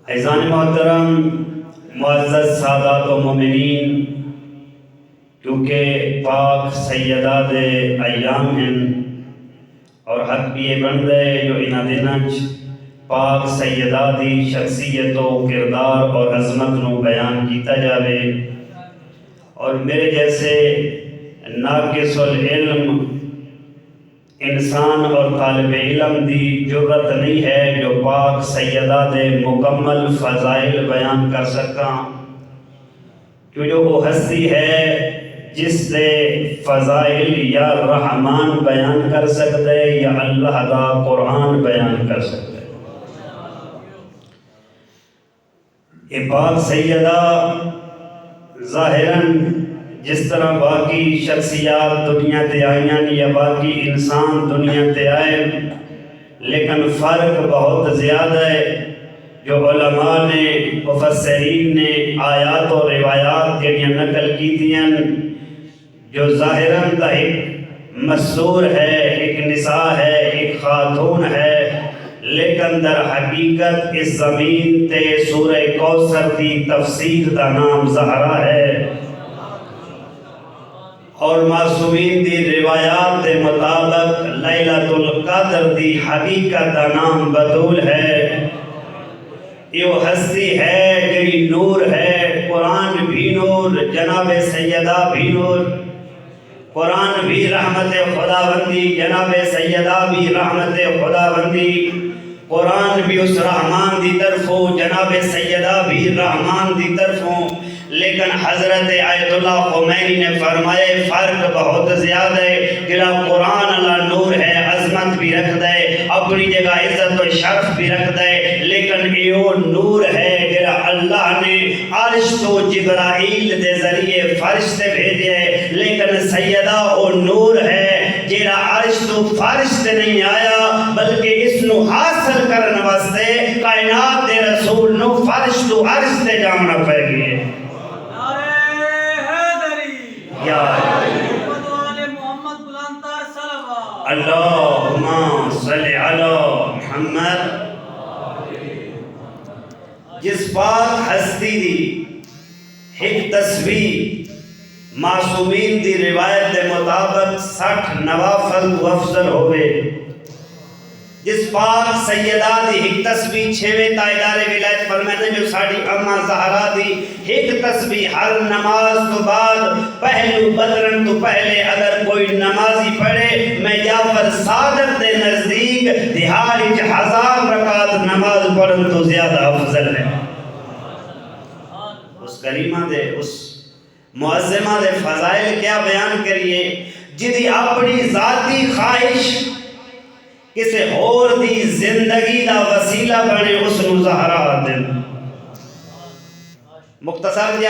عزیزان محترم، معزز سادات و مومنین، کیونکہ پاک سیدات ایام ہیں اور حق بھی یہ بن دے جو انہاں دنچ پاک سیدات دی شخصیت و کردار اور عظمت نو بیان کیتا جاوے، اور میرے جیسے ناقص العلم انسان اور طالب علم دی جرت نہیں ہے جو پاک سیدات دے مکمل فضائل بیان کر سکاں، کیوں جو وہ ہستی ہے جس دے فضائل یا رحمان بیان کر سکتے یا اللہ دا قرآن بیان کر سکتے۔ یہ پاک سیدہ ظاہراً جس طرح باقی شخصیات دنیا تے آئیاں یا باقی انسان دنیا تے آئے، لیکن فرق بہت زیادہ ہے۔ جو علماء نے مفسرین نے آیات و روایات جڑیاں نقل کی دیاں، جو ظاہراً تا ایک مسور ہے، ایک نساء ہے، ایک خاتون ہے، لیکن در حقیقت اس زمین تے سورہ کوثر دی تفسیر دا نام زہرا ہے، اور معصومین دی روایات دے مطابق لیلۃ القدر دی حقیقت دا نام بطول ہے۔ یہ ہستی ہے جڑی نور ہے، قرآن بھی نور، جناب سیدہ بھی نور، قرآن بھی رحمت خداوندی، جناب سیدہ بھی رحمت خداوندی، قرآن بھی اس رحمان دی طرفوں، جناب سیدہ بھی رحمان دی طرفوں۔ لیکن حضرت آیت اللہ خمینی نے فرمائے فرق بہت زیادہ ہے، کہ قرآن اللہ نور ہے، عظمت بھی رکھ دے، اپنی جگہ عزت و شرف بھی رکھ دے، لیکن یہ نور ہے جڑا اللہ نے عرش تو جبرائیل دے ذریعے فرشتے بھیجے، لیکن سیدہ وہ نور ہے جڑا عرش تو فرشتے نہیں آیا، بلکہ اس نو حاصل کرنے واسطے کائنات دے رسول نو فرش تو عرش تے جامنا پہ گئے۔ اللہم صلی علی محمد۔ جس پاک ہستی دی ایک تصویر معصومین دی روایت دے مطابق 60 نوافل تو افضل ہوئے، جس پاک سیدہ دی ایک تسبیح 6ویں تائیدار ولایت فرماتے جو ساڑھی اماں زہرا دی ایک تسبیح ہر نماز تو بعد پہلو بدرن تو پہلے اگر کوئی نمازی پڑھے، میں جعفر صادق دے نزدیک دہاڑی 1000 رکعت نماز پڑھن تو زیادہ افضل ہے۔ اس کریمہ دے اس معظمہ دے فضائل کیا بیان کریے، جدی اپنی ذاتی خواہش کسے اور دی زندگی دا وسیلہ بنے، اس نو زہرا دن مختصر